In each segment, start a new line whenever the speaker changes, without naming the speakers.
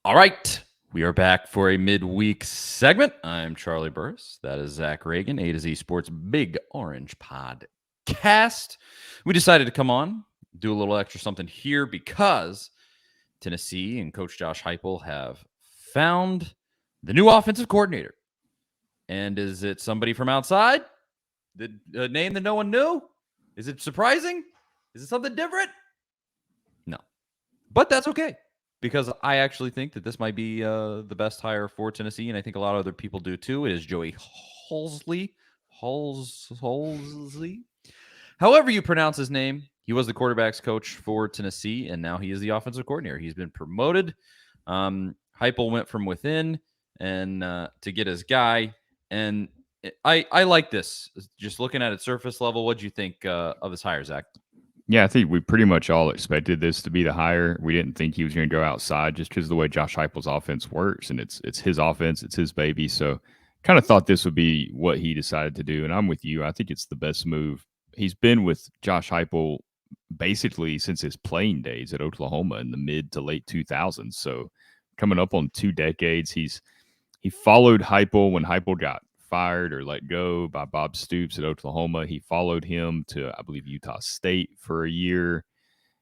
All right. We are back for a midweek segment. I'm Charlie Burris. That is Zach Reagan, A to Z Sports Big Orange Podcast. We decided to come on, do a little extra something here because Tennessee and Coach Josh Heupel have found the new offensive coordinator. And is it somebody from outside? The name that no one knew? Is it surprising? Is it something different? No. But that's okay because I actually think that this might be the best hire for Tennessee, and I think a lot of other people do too. It is Joey Halzle. Halzle. However you pronounce his name, he was the quarterback's coach for Tennessee, and now he is the offensive coordinator. He's been promoted. Heupel went from within and to get his guy, and I like this. Just looking at it surface level, what do you think of this hire, Zach?
Yeah, I think we pretty much all expected this to be the hire. We didn't think he was going to go outside just because of the way Josh Heupel's offense works, and it's his offense, it's his baby. So, kind of thought this would be what he decided to do. And I'm with you. I think it's the best move. He's been with Josh Heupel basically since his playing days at Oklahoma in the mid to late 2000s. So, coming up on 2 decades, he followed Heupel when Heupel got fired or let go by Bob Stoops at Oklahoma. He followed him to, I believe, Utah State for a year.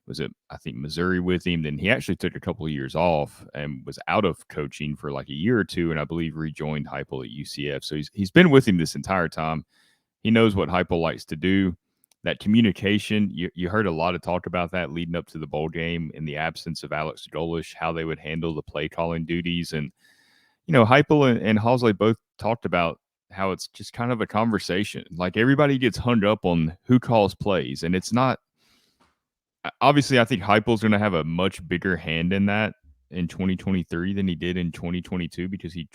Was it, I think, Missouri with him? Then he actually took a couple of years off and was out of coaching for like a year or two, and I believe rejoined Heupel at UCF. So he's been with him this entire time. He knows what Heupel likes to do. That communication, you heard a lot of talk about that leading up to the bowl game in the absence of Alex Golish, how they would handle the play calling duties. And Heupel and Halzle both talked about how it's just kind of a conversation. Like everybody gets hung up on who calls plays, and it's not. Obviously, I think Heupel's going to have a much bigger hand in that in 2023 than he did in 2022 because he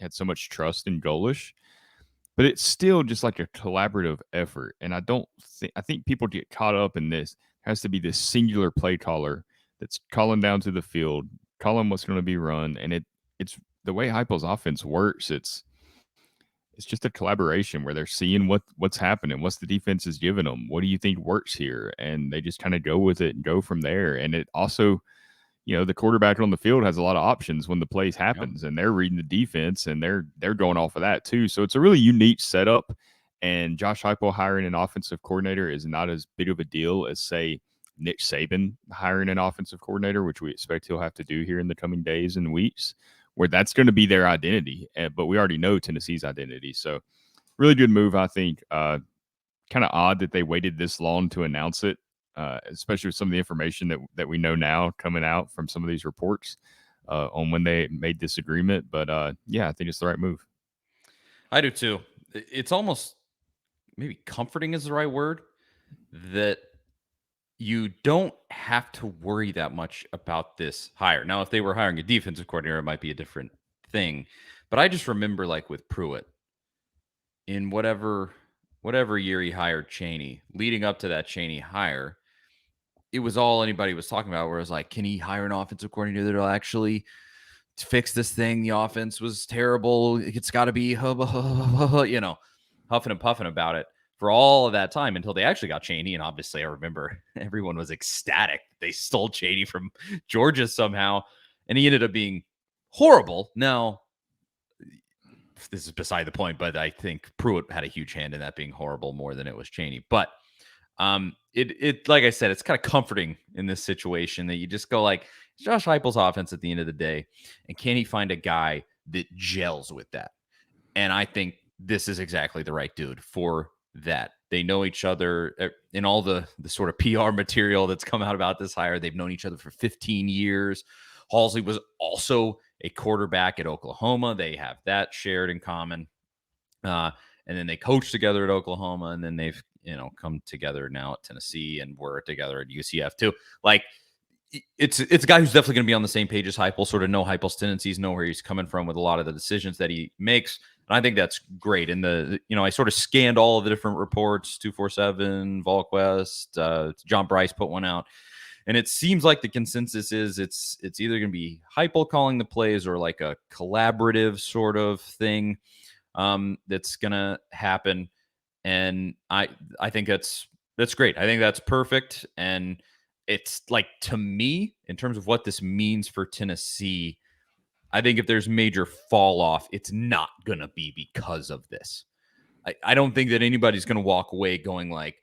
had so much trust in Golish. But it's still just like a collaborative effort, and I think people get caught up in this. It has to be this singular play caller that's calling down to the field, calling what's going to be run, and it's the way Heupel's offense works. It's just a collaboration where they're seeing what's happening, what's the defense is giving them, what do you think works here, and they just kind of go with it and go from there. And it also, the quarterback on the field has a lot of options when the plays
Yep.
happens, and they're reading the defense and they're going off of that too. So it's a really unique setup. And Josh Heupel hiring an offensive coordinator is not as big of a deal as say Nick Saban hiring an offensive coordinator, which we expect he'll have to do here in the coming days and weeks, where that's going to be their identity. But we already know Tennessee's identity. So really good move, I think. Kind of odd that they waited this long to announce it, especially with some of the information that we know now coming out from some of these reports on when they made this agreement. But yeah, I think it's the right move.
I do too. It's almost maybe comforting is the right word that you don't have to worry that much about this hire. Now, if they were hiring a defensive coordinator, it might be a different thing. But I just remember like with Pruitt in whatever year he hired Cheney, leading up to that Cheney hire, it was all anybody was talking about where it was like, can he hire an offensive coordinator that'll actually fix this thing? The offense was terrible. It's got to be, huffing and puffing about it for all of that time until they actually got Cheney. And obviously, I remember everyone was ecstatic. They stole Cheney from Georgia somehow, and he ended up being horrible. Now, this is beside the point, but I think Pruitt had a huge hand in that being horrible more than it was Cheney. But it like I said, it's kind of comforting in this situation that you just go like, it's Josh Heupel's offense at the end of the day, and can he find a guy that gels with that? And I think this is exactly the right dude for that. They know each other in all the sort of PR material that's come out about this hire. They've known each other for 15 years. Halsey was also a quarterback at Oklahoma. They have that shared in common. And then they coached together at Oklahoma, and then they've come together now at Tennessee, and were together at UCF too. Like it's a guy who's definitely going to be on the same page as Heupel, sort of know Heupel's tendencies, know where he's coming from with a lot of the decisions that he makes. And I think that's great. And I sort of scanned all of the different reports, 247, VolQuest, John Bryce put one out. And it seems like the consensus is it's either going to be Heupel calling the plays or like a collaborative sort of thing that's going to happen. And I think that's great. I think that's perfect. And it's like, to me, in terms of what this means for Tennessee, I think if there's major fall off, it's not going to be because of this. I don't think that anybody's going to walk away going like,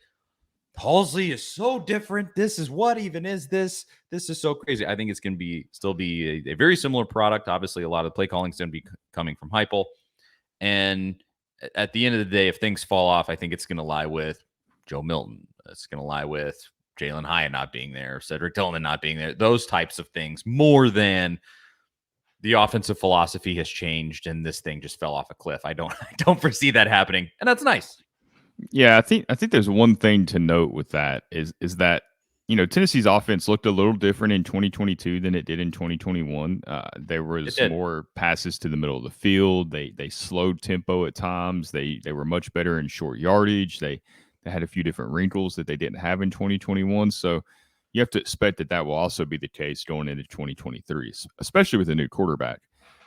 Halzle is so different. This is what even is this? This is so crazy. I think it's going to be still be a very similar product. Obviously, a lot of the play calling is going to be coming from Heupel. And at the end of the day, if things fall off, I think it's going to lie with Joe Milton. It's going to lie with Jalin Wright not being there, Cedric Tillman not being there, those types of things, more than the offensive philosophy has changed and this thing just fell off a cliff. I don't foresee that happening, and that's nice.
Yeah, I think there's one thing to note with that is that Tennessee's offense looked a little different in 2022 than it did in 2021. There was more passes to the middle of the field. They slowed tempo at times. They were much better in short yardage. They had a few different wrinkles that they didn't have in 2021. So you have to expect that will also be the case going into 2023, especially with a new quarterback.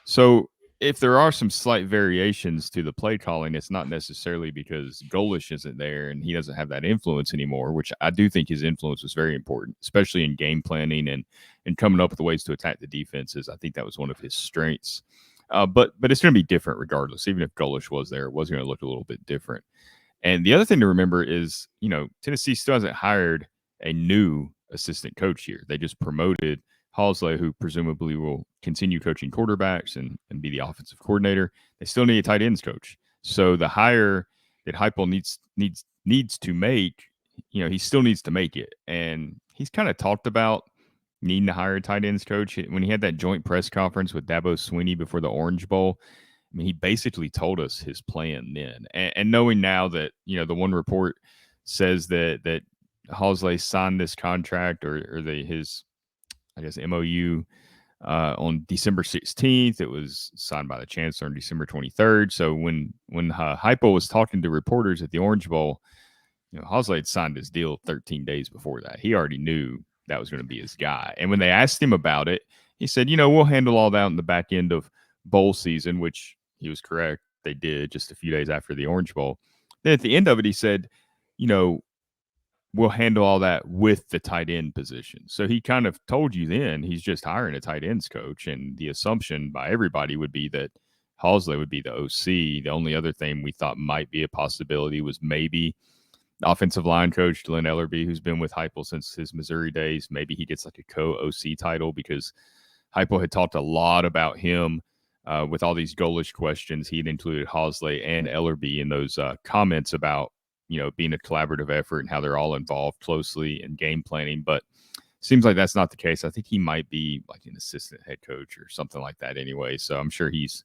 So if there are some slight variations to the play calling, it's not necessarily because Golish isn't there and he doesn't have that influence anymore, which I do think his influence was very important, especially in game planning and coming up with ways to attack the defenses. I think that was one of his strengths. But it's going to be different regardless. Even if Golish was there, it was going to look a little bit different. And the other thing to remember is, Tennessee still hasn't hired a new assistant coach here. They just promoted Halzle, who presumably will continue coaching quarterbacks and be the offensive coordinator. They still need a tight ends coach. So the hire that Heupel needs to make, he still needs to make it. And he's kind of talked about needing to hire a tight ends coach. When he had that joint press conference with Dabo Swinney before the Orange Bowl, I mean, he basically told us his plan then. And knowing now that, the one report says that Halzle signed this contract or his MOU on December 16th. It was signed by the chancellor on December 23rd. So when Heupel was talking to reporters at the Orange Bowl, Halzle had signed his deal 13 days before that. He already knew that was going to be his guy. And when they asked him about it, he said, we'll handle all that in the back end of bowl season, which he was correct. They did just a few days after the Orange Bowl. Then at the end of it, he said, we'll handle all that with the tight end position. So he kind of told you then he's just hiring a tight ends coach. And the assumption by everybody would be that Halzle would be the OC. The only other thing we thought might be a possibility was maybe the offensive line coach, Glenn Ellerbe, who's been with Heupel since his Missouri days. Maybe he gets like a co-OC title because Heupel had talked a lot about him with all these goalish questions. He had included Halzle and Ellerbe in those comments about being a collaborative effort and how they're all involved closely in game planning. But seems like that's not the case. I think he might be like an assistant head coach or something like that anyway. So I'm sure he's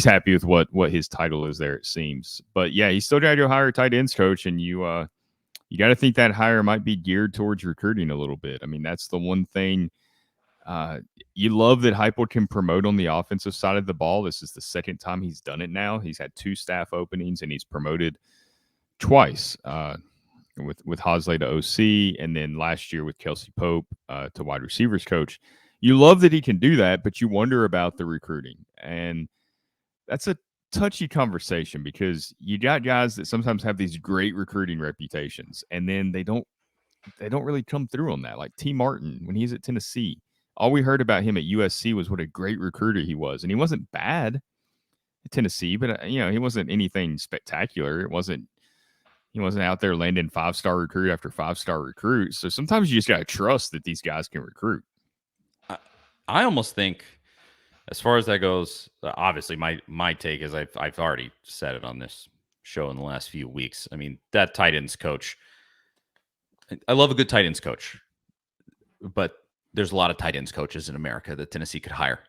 happy with what his title is there, it seems. But yeah, he's still got to go hire a tight ends coach, and you got to think that hire might be geared towards recruiting a little bit. I mean, that's the one thing you love that Heupel can promote on the offensive side of the ball. This is the second time he's done it now. He's had 2 staff openings and he's promoted twice with Halzle to OC, and then last year with Kelsey Pope to wide receivers coach. You love that he can do that, but you wonder about the recruiting. And that's a touchy conversation because you got guys that sometimes have these great recruiting reputations, and then they don't really come through on that. Like T. Martin, when he's at Tennessee, all we heard about him at USC was what a great recruiter he was. And he wasn't bad at Tennessee, but he wasn't anything spectacular. He wasn't out there landing 5-star recruit after 5-star recruit. So sometimes you just got to trust that these guys can recruit.
I almost think, as far as that goes, obviously my take is I've already said it on this show in the last few weeks. I mean, that tight ends coach, I love a good tight ends coach, but there's a lot of tight ends coaches in America that Tennessee could hire.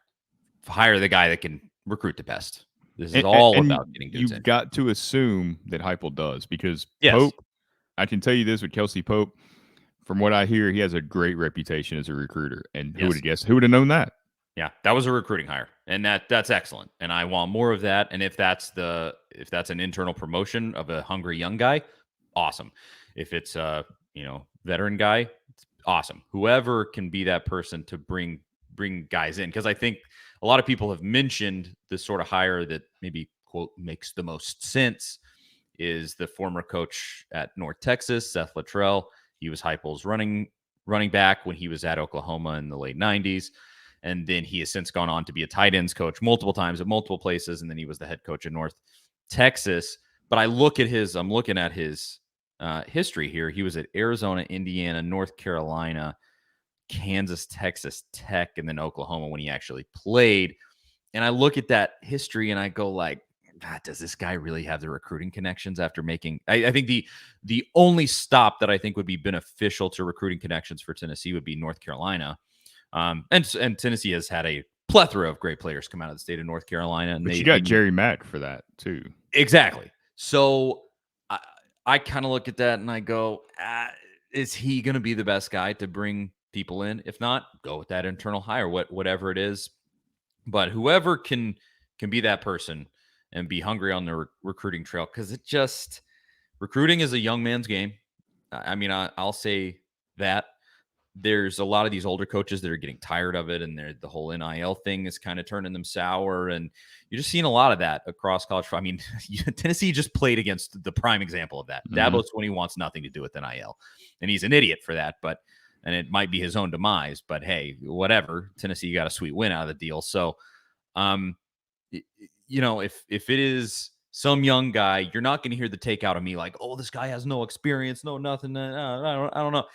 Hire the guy that can recruit the best. This is all about getting dudes in.
You've got to assume that Heupel does because
yes.
Pope, I can tell you this with Kelsey Pope, from what I hear, he has a great reputation as a recruiter. And who would have guessed? Who would have known that?
Yeah, that was a recruiting hire, and that's excellent. And I want more of that. And if that's an internal promotion of a hungry young guy, awesome. If it's a veteran guy, it's awesome. Whoever can be that person to bring guys in, because I think a lot of people have mentioned the sort of hire that maybe, quote, makes the most sense is the former coach at North Texas, Seth Luttrell. He was Heupel's running back when he was at Oklahoma in the late 90s. And then he has since gone on to be a tight ends coach multiple times at multiple places. And then he was the head coach in North Texas. But I'm looking at his history here. He was at Arizona, Indiana, North Carolina, Kansas, Texas Tech, and then Oklahoma when he actually played. And I look at that history and I go like, God, does this guy really have the recruiting connections after making? I think the only stop that I think would be beneficial to recruiting connections for Tennessee would be North Carolina. And Tennessee has had a plethora of great players come out of the state of North Carolina. And
But you got Jerry Mack for that too.
Exactly. So I kind of look at that and I go, is he going to be the best guy to bring people in? If not, go with that internal hire, whatever it is. But whoever can be that person and be hungry on the recruiting trail, because recruiting is a young man's game. I mean, I'll say that. There's a lot of these older coaches that are getting tired of it, and the whole NIL thing is kind of turning them sour. And you're just seeing a lot of that across college. I mean, Tennessee just played against the prime example of that. Dabo Swinney wants nothing to do with NIL, and he's an idiot for that. And it might be his own demise. But hey, whatever. Tennessee got a sweet win out of the deal. So, if it is some young guy, you're not going to hear the take out of me like, oh, this guy has no experience, no nothing. I don't know.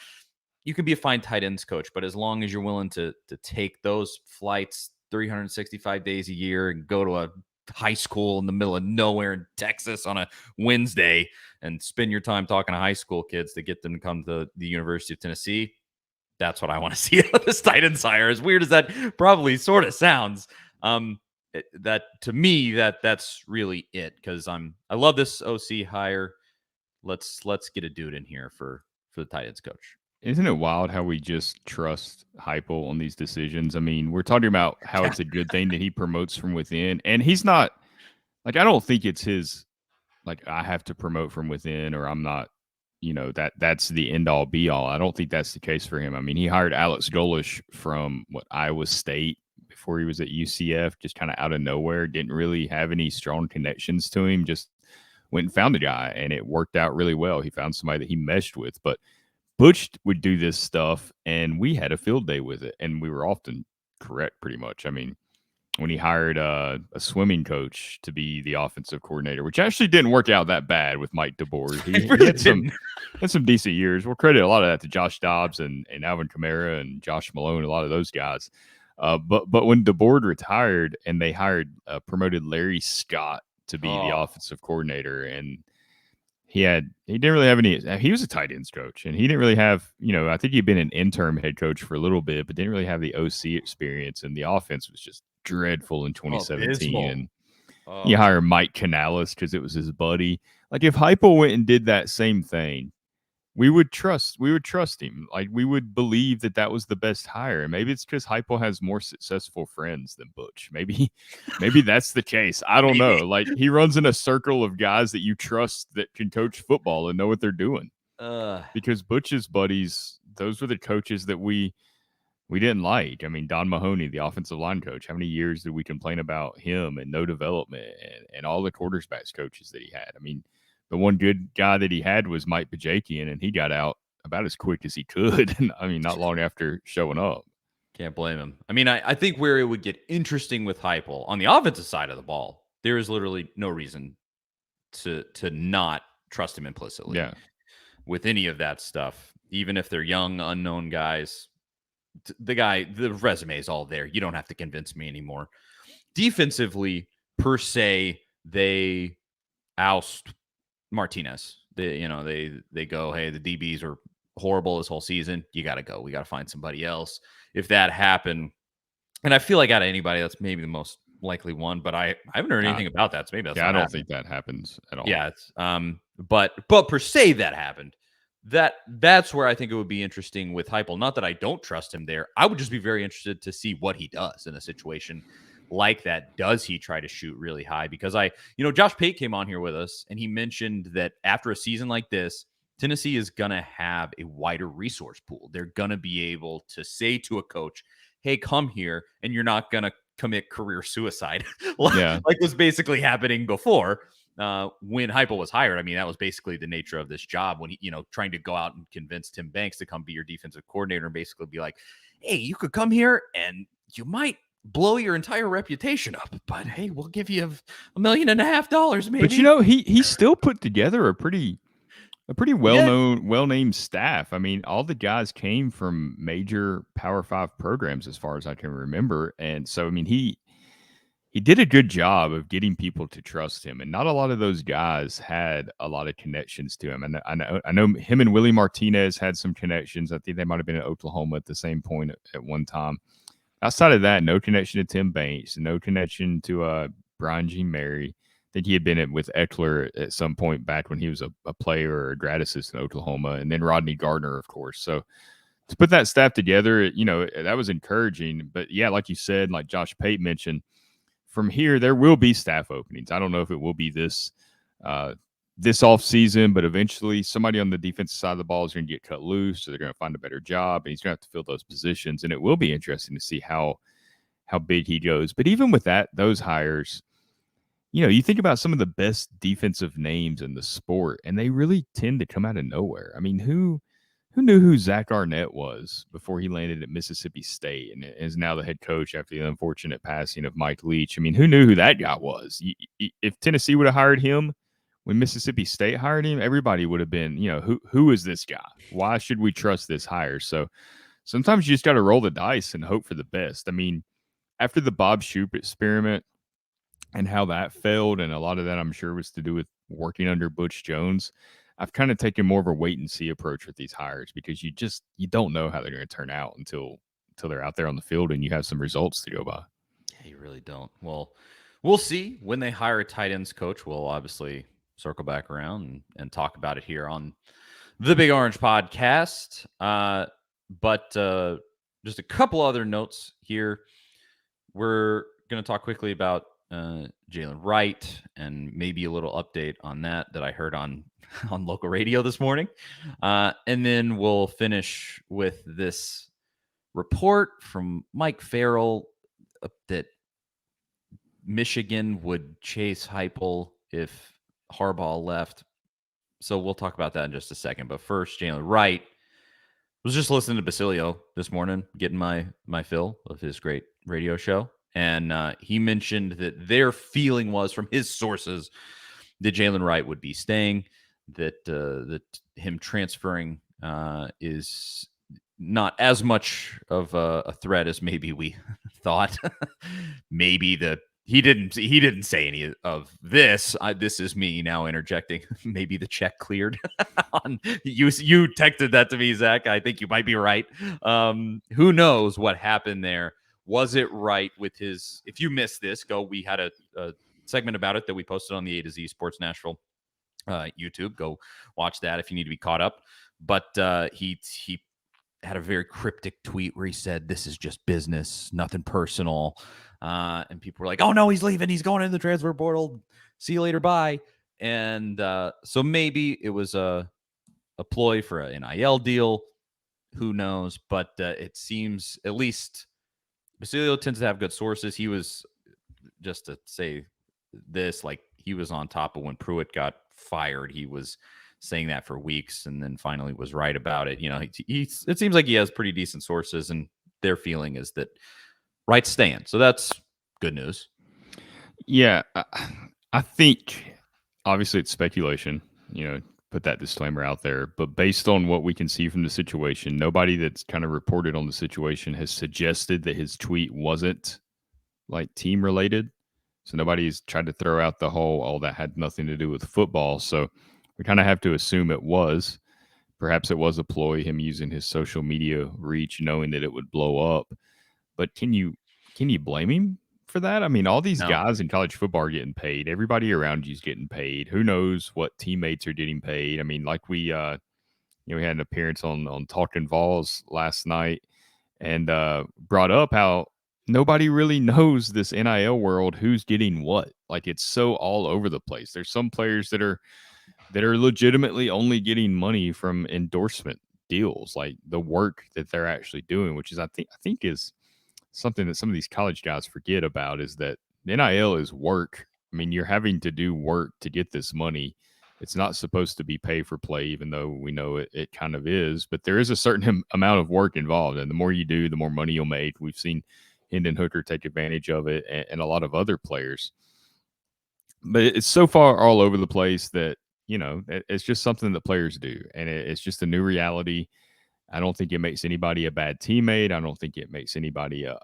You can be a fine tight ends coach, but as long as you're willing to take those flights 365 days a year and go to a high school in the middle of nowhere in Texas on a Wednesday and spend your time talking to high school kids to get them to come to the University of Tennessee, that's what I want to see out of this tight end hire. As weird as that probably sort of sounds, that to me that's really it, because I love this OC hire. Let's get a dude in here for the tight ends coach.
Isn't it wild how we just trust Heupel on these decisions? I mean, we're talking about how it's a good thing that he promotes from within, and he's not like, I don't think it's his like, I have to promote from within, or I'm not, that's the end all be all. I don't think that's the case for him. I mean, he hired Alex Golish from Iowa State before he was at UCF, just kind of out of nowhere. Didn't really have any strong connections to him. Just went and found a guy, and it worked out really well. He found somebody that he meshed with, but Butch would do this stuff, and we had a field day with it, and we were often correct pretty much. I mean, when he hired a swimming coach to be the offensive coordinator, which actually didn't work out that bad with Mike DeBoer. He
really
had some decent years. We'll credit a lot of that to Josh Dobbs and Alvin Kamara and Josh Malone, a lot of those guys. But when DeBoer retired and they promoted Larry Scott to be the offensive coordinator, and he didn't really have any. He was a tight ends coach, and he didn't really have, I think he'd been an interim head coach for a little bit, but didn't really have the OC experience, and the offense was just dreadful in 2017. And you hire Mike Canales because it was his buddy. Like, if Heupel went and did that same thing, we would trust him. Like, we would believe that was the best hire. And maybe it's because Heupel has more successful friends than Butch. Maybe that's the case. I don't know. Like, he runs in a circle of guys that you trust that can coach football and know what they're doing. Because Butch's buddies, those were the coaches that we didn't like. I mean, Don Mahoney, the offensive line coach, how many years did we complain about him and no development, and all the quarterbacks coaches that he had? I mean, the one good guy that he had was Mike Bajakian, and he got out about as quick as he could. I mean, not long after showing up.
Can't blame him. I mean, I think where it would get interesting with Heupel on the offensive side of the ball, there is literally no reason to not trust him implicitly.
Yeah.
With any of that stuff, even if they're young, unknown guys, the resume is all there. You don't have to convince me anymore. Defensively, per se, they oust Martinez. They go, hey, the DBs are horrible this whole season. You got to go. We got to find somebody else. If that happened, and I feel like out of anybody, that's maybe the most likely one, but I haven't heard anything about that. So maybe that's
I don't think that happens at all.
Yeah, it's, but per se that happened. That's where I think it would be interesting with Heupel. Not that I don't trust him there. I would just be very interested to see what he does in a situation like that. Does he try to shoot really high? Because Josh Pate came on here with us, and he mentioned that after a season like this, Tennessee is going to have a wider resource pool. They're going to be able to say to a coach, hey, come here, and you're not going to commit career suicide like was basically happening before. When Heupel was hired, I mean, that was basically the nature of this job, when he, trying to go out and convince Tim Banks to come be your defensive coordinator and basically be like, hey, you could come here and you might blow your entire reputation up. But hey, we'll give you $1.5 million, maybe.
But you know, he still put together a pretty
Yeah.
well-known, well-named staff. I mean, all the guys came from major Power 5 programs as far as I can remember. And so I mean, he did a good job of getting people to trust him, and not a lot of those guys had a lot of connections to him. And I know him and Willie Martinez had some connections. I think they might have been in Oklahoma at the same point at one time. Outside of that, no connection to Tim Banks, no connection to Brian G. Mary. I think he had been with Eckler at some point back when he was a player or a grad assistant in Oklahoma, and then Rodney Gardner, of course. So to put that staff together, you know, that was encouraging. But yeah, like you said, like Josh Pate mentioned, from here there will be staff openings. I don't know if it will be this off season, but eventually somebody on the defensive side of the ball is going to get cut loose, so they're going to find a better job, and he's going to have to fill those positions. And it will be interesting to see how big he goes. But even with that, those hires, you know, you think about some of the best defensive names in the sport, and they really tend to come out of nowhere. I mean, who knew who Zach Arnett was before he landed at Mississippi State and is now the head coach after the unfortunate passing of Mike Leach? I mean, who knew who that guy was? If Tennessee would have hired him when Mississippi State hired him, everybody would have been, you know, who is this guy? Why should we trust this hire? So sometimes you just got to roll the dice and hope for the best. I mean, after the Bob Shoop experiment and how that failed, and a lot of that I'm sure was to do with working under Butch Jones, I've kind of taken more of a wait and see approach with these hires, because you don't know how they're going to turn out until they're out there on the field and you have some results to go by.
Yeah, you really don't. Well, we'll see when they hire a tight ends coach. We'll obviously circle back around and talk about it here on the Big Orange Podcast. But just a couple other notes here. We're going to talk quickly about Jalin Wright and maybe a little update on that I heard on local radio this morning. And then we'll finish with this report from Mike Farrell that Michigan would chase Heupel if Harbaugh left. So we'll talk about that in just a second. But first, Jalin Wright was just listening to Basilio this morning, getting my fill of his great radio show. And he mentioned that their feeling was, from his sources, that Jalin Wright would be staying, that him transferring is not as much of a threat as maybe we thought. Maybe he didn't say any of this. This is me now interjecting. Maybe the check cleared. You texted that to me, Zach. I think you might be right. Who knows what happened there? Was it right with his? If you missed this, we had a segment about it that we posted on the A to Z Sports Nashville YouTube. Go watch that if you need to be caught up. But he had a very cryptic tweet where he said, "This is just business, nothing personal." And people were like, "Oh no, he's leaving. He's going in the transfer portal. See you later, bye." And so maybe it was a ploy for an NIL deal. Who knows? But it seems, at least Basilio tends to have good sources. He was, just to say this, like, he was on top of when Pruitt got fired. He was saying that for weeks, and then finally was right about it. You know, it seems like he has pretty decent sources, and their feeling is that Wright's staying. So that's good news.
Yeah, I think obviously it's speculation. You know, put that disclaimer out there. But based on what we can see from the situation, nobody that's kind of reported on the situation has suggested that his tweet wasn't like team related. So nobody's tried to throw out the whole, oh, that had nothing to do with football. So we kind of have to assume it was. Perhaps it was a ploy, him using his social media reach, knowing that it would blow up. But can you blame him for that? I mean, all these guys in college football are getting paid. Everybody around you is getting paid. Who knows what teammates are getting paid? I mean, like we had an appearance on Talking Vols last night, and brought up how nobody really knows this NIL world, who's getting what. Like, it's so all over the place. There's some players that are legitimately only getting money from endorsement deals, like the work that they're actually doing, which is I think is something that some of these college guys forget about, is that NIL is work. I mean, you're having to do work to get this money. It's not supposed to be pay for play, even though we know it kind of is. But there is a certain amount of work involved, and the more you do, the more money you'll make. We've seen Hendon Hooker take advantage of it, and a lot of other players. But it's so far all over the place that, it's just something that players do, and it's just a new reality. I don't think it makes anybody a bad teammate. I don't think it makes anybody a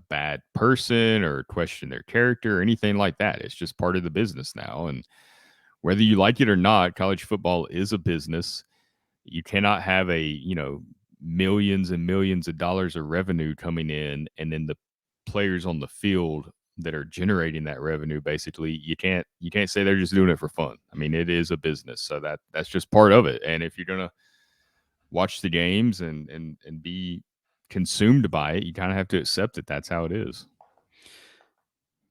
bad person or question their character or anything like that. It's just part of the business now. And whether you like it or not, college football is a business. You cannot have millions and millions of dollars of revenue coming in, and then the players on the field that are generating that revenue, basically, you can't say they're just doing it for fun. I mean, it is a business. So that's just part of it. And if you're going to watch the games and be consumed by it, you kind of have to accept that that's how it is.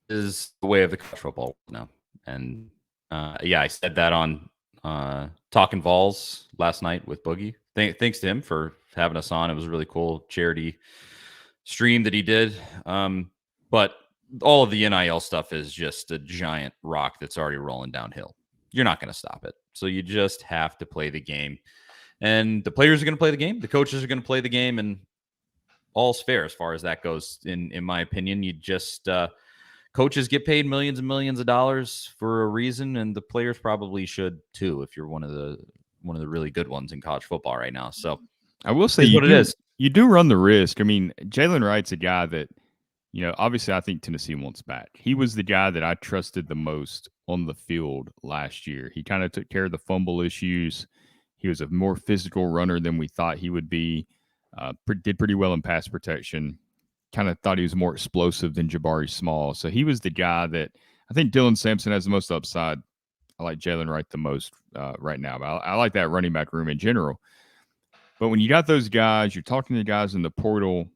Is the way of the college football now. And I said that on Talking Vols last night with Boogie. Thanks to him for having us on. It was a really cool charity stream that he did. But all of the NIL stuff is just a giant rock that's already rolling downhill. You're not going to stop it. So you just have to play the game. And the players are going to play the game. The coaches are going to play the game. And all's fair as far as that goes. In my opinion, you just coaches get paid millions and millions of dollars for a reason, and the players probably should too if you're one of the really good ones in college football right now. So
I will say you do run the risk. I mean, Jalin Wright's a guy that, obviously I think Tennessee wants back. He was the guy that I trusted the most on the field last year. He kind of took care of the fumble issues. He was a more physical runner than we thought he would be. Did pretty well in pass protection. Kind of thought he was more explosive than Jabari Small. So he was the guy that I think Dylan Sampson has the most upside. I like Jalin Wright the most right now. But I like that running back room in general. But when you got those guys, you're talking to the guys in the portal,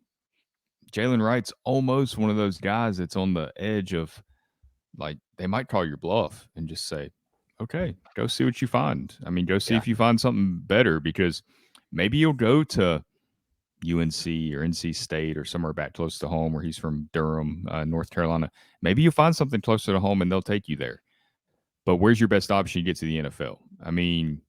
Jalin Wright's almost one of those guys that's on the edge of, like, they might call your bluff and just say, okay, go see what you find. I mean, go see if you find something better, because maybe you'll go to UNC or NC State or somewhere back close to home, where he's from Durham, North Carolina. Maybe you'll find something closer to home and they'll take you there. But where's your best option to get to the NFL? I mean,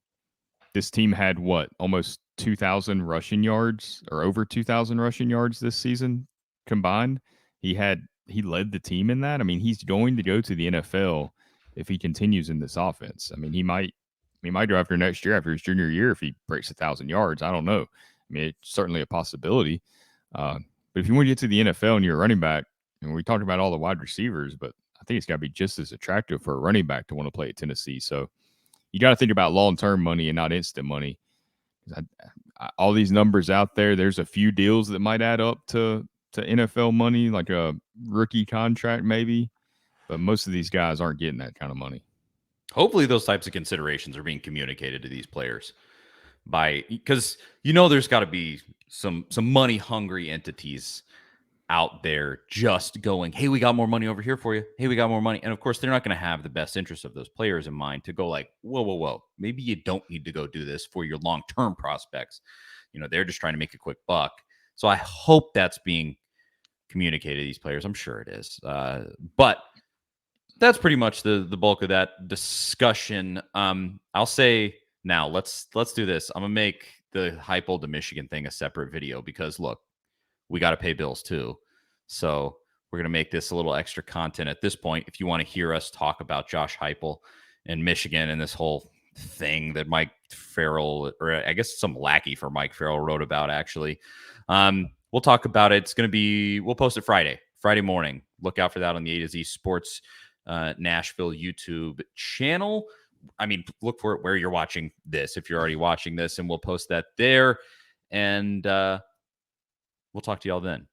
this team had almost 2,000 rushing yards, or over 2,000 rushing yards this season combined. He led the team in that. I mean, he's going to go to the NFL if he continues in this offense. I mean, he might go after next year, after his junior year, if he breaks 1,000 yards. I don't know. I mean, it's certainly a possibility. But if you want to get to the NFL and you're a running back, and we talked about all the wide receivers, but I think it's got to be just as attractive for a running back to want to play at Tennessee. So you got to think about long-term money and not instant money. All these numbers out there, there's a few deals that might add up to NFL money, like a rookie contract maybe, but most of these guys aren't getting that kind of money.
Hopefully those types of considerations are being communicated to these players, because there's got to be some money hungry entities out there just going, hey, we got more money over here for you. Hey, we got more money. And of course, they're not going to have the best interest of those players in mind to go like, whoa. Maybe you don't need to go do this for your long-term prospects. They're just trying to make a quick buck. So I hope that's being communicated to these players. I'm sure it is. But that's pretty much the bulk of that discussion. I'll say now, let's do this. I'm going to make the Heupel to Michigan thing a separate video, because look, we got to pay bills too. So we're going to make this a little extra content at this point. If you want to hear us talk about Josh Heupel and Michigan and this whole thing that Mike Farrell, or I guess some lackey for Mike Farrell, wrote about, actually, we'll talk about it. We'll post it Friday morning. Look out for that on the A to Z Sports Nashville YouTube channel. I mean, look for it where you're watching this, if you're already watching this, and we'll post that there. And we'll talk to y'all then.